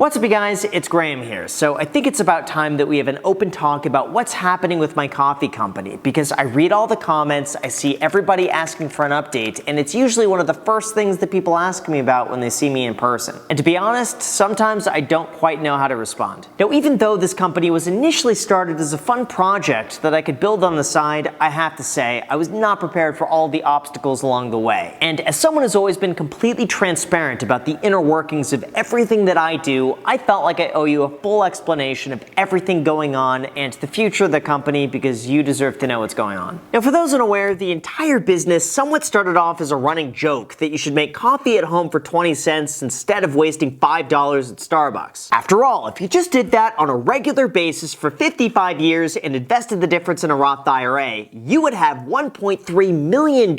What's up, you guys? It's Graham here. So I think it's about time that we have an open talk about what's happening with my coffee company, because I read all the comments, I see everybody asking for an update, and it's usually one of the first things that people ask me about when they see me in person. And to be honest, sometimes I don't quite know how to respond. Now, even though this company was initially started as a fun project that I could build on the side, I have to say I was not prepared for all the obstacles along the way. And as someone who's always been completely transparent about the inner workings of everything that I do, I felt like I owe you a full explanation of everything going on and the future of the company, because you deserve to know what's going on. Now, for those unaware, the entire business somewhat started off as a running joke that you should make coffee at home for 20 cents instead of wasting $5 at Starbucks. After all, if you just did that on a regular basis for 55 years and invested the difference in a Roth IRA, you would have $1.3 million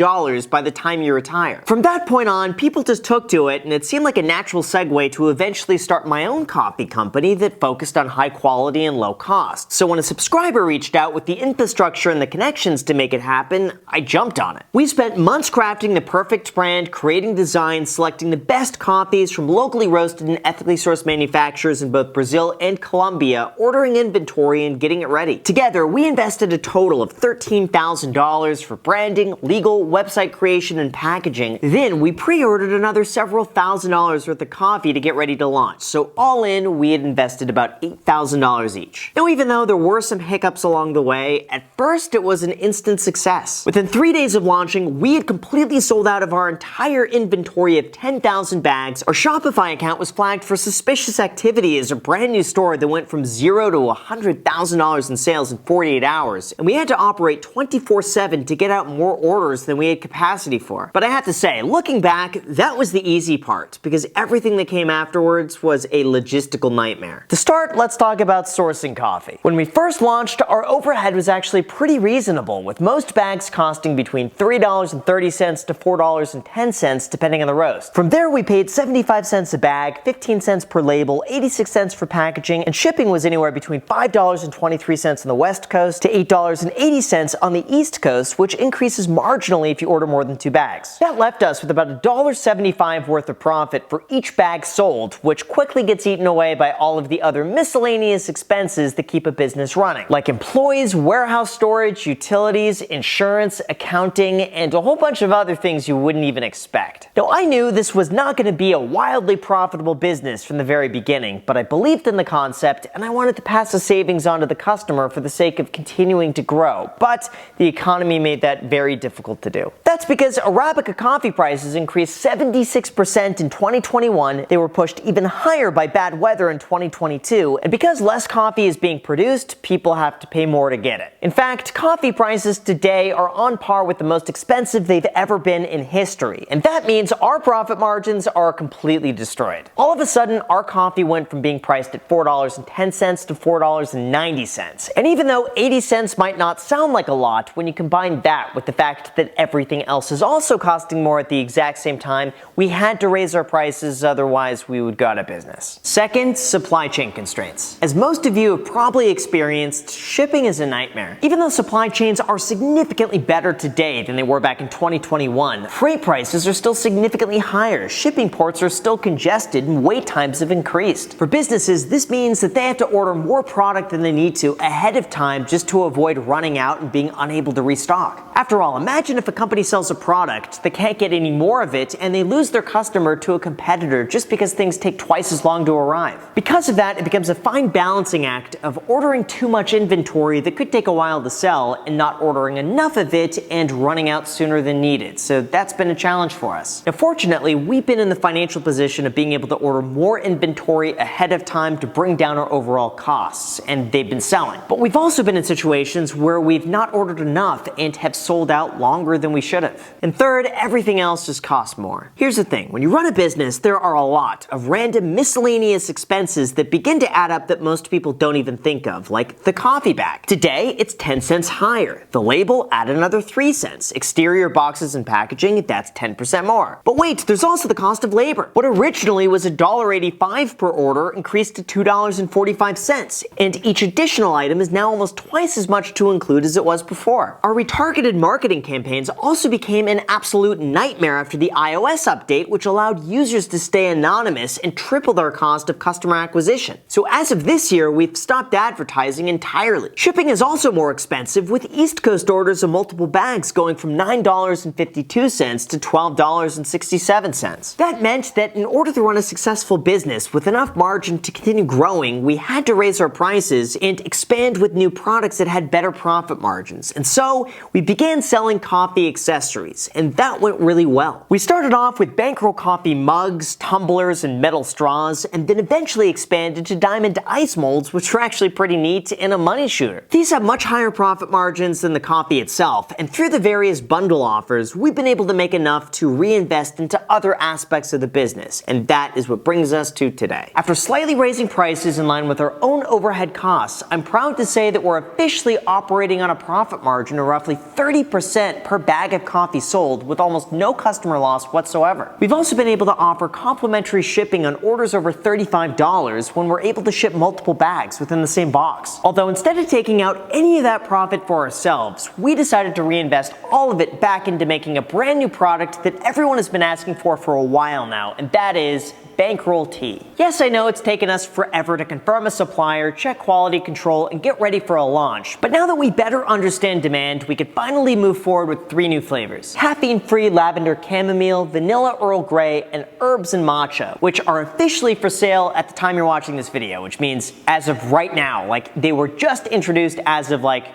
by the time you retire. From that point on, people just took to it, and it seemed like a natural segue to eventually start my own coffee company that focused on high quality and low cost. So when a subscriber reached out with the infrastructure and the connections to make it happen, I jumped on it. We spent months crafting the perfect brand, creating designs, selecting the best coffees from locally roasted and ethically sourced manufacturers in both Brazil and Colombia, ordering inventory and getting it ready. Together, we invested a total of $13,000 for branding, legal, website creation, and packaging. Then we pre-ordered another several $1,000s worth of coffee to get ready to launch. So all in, we had invested about $8,000 each. Now, even though there were some hiccups along the way, at first it was an instant success. Within 3 days of launching, we had completely sold out of our entire inventory of 10,000 bags. Our Shopify account was flagged for suspicious activity as a brand new store that went from $0 to $100,000 in sales in 48 hours, and we had to operate 24/7 to get out more orders than we had capacity for. But I have to say, looking back, that was the easy part, because everything that came afterwards was a logistical nightmare. To start, let's talk about sourcing coffee. When we first launched, our overhead was actually pretty reasonable, with most bags costing between $3.30 to $4.10 depending on the roast. From there, we paid 75 cents a bag, 15 cents per label, 86 cents for packaging, and shipping was anywhere between $5.23 on the West Coast to $8.80 on the East Coast, which increases marginally if you order more than 2 bags. That left us with about $1.75 worth of profit for each bag sold, which quickly gets eaten away by all of the other miscellaneous expenses that keep a business running, like employees, warehouse storage, utilities, insurance, accounting, and a whole bunch of other things you wouldn't even expect. Now, I knew this was not going to be a wildly profitable business from the very beginning, but I believed in the concept, and I wanted to pass the savings on to the customer for the sake of continuing to grow. But the economy made that very difficult to do. That's because Arabica coffee prices increased 76% in 2021, they were pushed even higher by bad weather in 2022, and because less coffee is being produced, people have to pay more to get it. In fact, coffee prices today are on par with the most expensive they've ever been in history, and that means our profit margins are completely destroyed. All of a sudden, our coffee went from being priced at $4.10 to $4.90, and even though 80 cents might not sound like a lot, when you combine that with the fact that everything else is also costing more at the exact same time, we had to raise our prices, otherwise we would go out of business. Second, supply chain constraints. As most of you have probably experienced, shipping is a nightmare. Even though supply chains are significantly better today than they were back in 2021, freight prices are still significantly higher, shipping ports are still congested, and wait times have increased. For businesses, this means that they have to order more product than they need to ahead of time just to avoid running out and being unable to restock. After all, imagine if a company sells a product, they can't get any more of it, and they lose their customer to a competitor just because things take twice as long to arrive. Because of that, it becomes a fine balancing act of ordering too much inventory that could take a while to sell and not ordering enough of it and running out sooner than needed. So that's been a challenge for us. Now, fortunately, we've been in the financial position of being able to order more inventory ahead of time to bring down our overall costs, and they've been selling. But we've also been in situations where we've not ordered enough and have sold out longer than we should have. And third, everything else just costs more. Here's the thing, when you run a business, there are a lot of random miscellaneous expenses that begin to add up that most people don't even think of, like the coffee bag. Today, it's 10 cents higher. The label, add another 3 cents. Exterior boxes and packaging, that's 10% more. But wait, there's also the cost of labor. What originally was $1.85 per order increased to $2.45, and each additional item is now almost twice as much to include as it was before. Our retargeted marketing campaigns also became an absolute nightmare after the iOS update, which allowed users to stay anonymous and triple their cost of customer acquisition. So as of this year, we've stopped advertising entirely. Shipping is also more expensive, with East Coast orders of multiple bags going from $9.52 to $12.67. That meant that in order to run a successful business with enough margin to continue growing, we had to raise our prices and expand with new products that had better profit margins. And so we began selling coffee accessories, and that went really well. We started off with Bankroll coffee mugs, tumblers, and metal straws, and then eventually expanded to diamond ice molds, which are actually pretty neat and a money shooter. These have much higher profit margins than the coffee itself, and through the various bundle offers, we've been able to make enough to reinvest into other aspects of the business, and that is what brings us to today. After slightly raising prices in line with our own overhead costs, I'm proud to say that we're officially operating on a profit margin of roughly 30% per bag of coffee sold, with almost no customer loss whatsoever. We've also been able to offer complimentary shipping on orders over $35 when we're able to ship multiple bags within the same box. Although instead of taking out any of that profit for ourselves, we decided to reinvest all of it back into making a brand new product that everyone has been asking for a while now, and that is Bankroll Tea. Yes, I know it's taken us forever to confirm a supplier, check quality control, and get ready for a launch, but now that we better understand demand, we can finally move forward with 3 new flavors: caffeine-free lavender chamomile, vanilla Earl Grey, and herbs and matcha, which are officially for sale at the time you're watching this video, which means as of right now, like they were just introduced as of like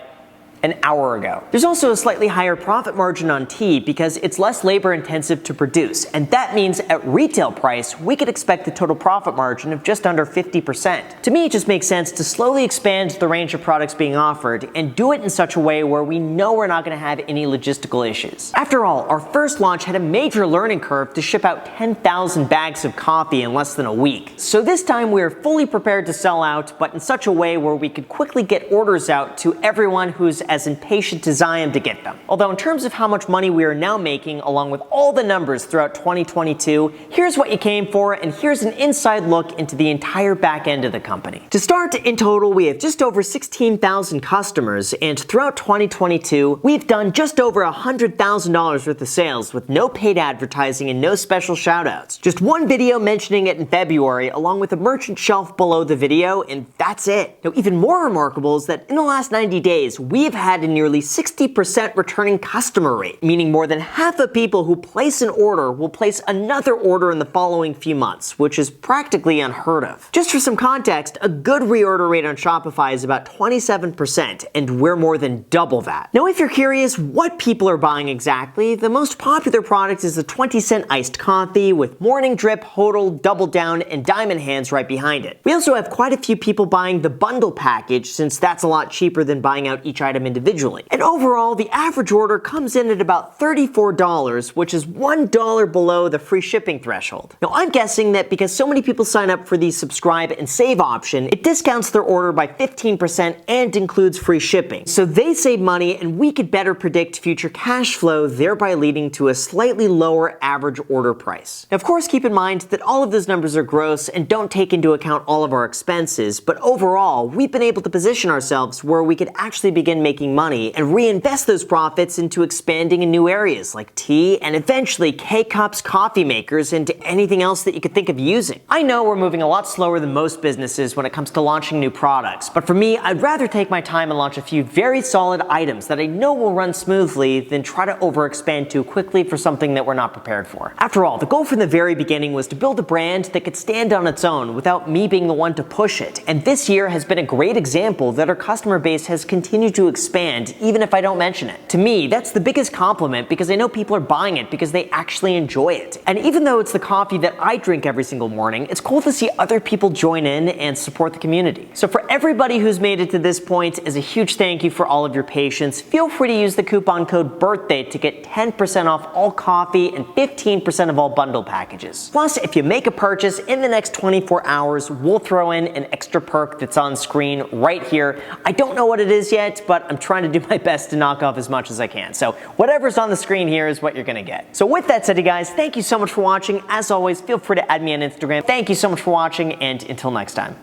an hour ago. There's also a slightly higher profit margin on tea because it's less labor intensive to produce, and that means at retail price, we could expect a total profit margin of just under 50%. To me, it just makes sense to slowly expand the range of products being offered and do it in such a way where we know we're not going to have any logistical issues. After all, our first launch had a major learning curve to ship out 10,000 bags of coffee in less than a week. So this time we are fully prepared to sell out, but in such a way where we could quickly get orders out to everyone who's as impatient as I am to get them. Although in terms of how much money we are now making, along with all the numbers throughout 2022, here's what you came for, and here's an inside look into the entire back end of the company. To start, in total, we have just over 16,000 customers, and throughout 2022, we've done just over $100,000 worth of sales with no paid advertising and no special shoutouts. Just one video mentioning it in February, along with a merchant shelf below the video, and that's it. Now, even more remarkable is that in the last 90 days, we've had a nearly 60% returning customer rate, meaning more than half of people who place an order will place another order in the following few months, which is practically unheard of. Just for some context, a good reorder rate on Shopify is about 27%, and we're more than double that. Now, if you're curious what people are buying exactly, the most popular product is the 20-cent iced coffee with Morning Drip, Hodl, Double Down, and Diamond Hands right behind it. We also have quite a few people buying the bundle package, since that's a lot cheaper than buying out each item individually. And overall, the average order comes in at about $34, which is $1 below the free shipping threshold. Now, I'm guessing that because so many people sign up for the subscribe and save option, it discounts their order by 15% and includes free shipping. So they save money, and we could better predict future cash flow, thereby leading to a slightly lower average order price. Now, of course, keep in mind that all of those numbers are gross and don't take into account all of our expenses, but overall, we've been able to position ourselves where we could actually begin making money and reinvest those profits into expanding in new areas like tea and eventually K-Cups, coffee makers, and anything else that you could think of using. I know we're moving a lot slower than most businesses when it comes to launching new products, but for me, I'd rather take my time and launch a few very solid items that I know will run smoothly than try to overexpand too quickly for something that we're not prepared for. After all, the goal from the very beginning was to build a brand that could stand on its own without me being the one to push it, and this year has been a great example that our customer base has continued to expand even if I don't mention it. To me, that's the biggest compliment because I know people are buying it because they actually enjoy it. And even though it's the coffee that I drink every single morning, it's cool to see other people join in and support the community. So for everybody who's made it to this point, as a huge thank you for all of your patience, feel free to use the coupon code BIRTHDAY to get 10% off all coffee and 15% of all bundle packages. Plus, if you make a purchase in the next 24 hours, we'll throw in an extra perk that's on screen right here. I don't know what it is yet, but I'm trying to do my best to knock off as much as I can. So whatever's on the screen here is what you're gonna get. So with that said, you guys, thank you so much for watching. As always, feel free to add me on Instagram. Thank you so much for watching, and until next time.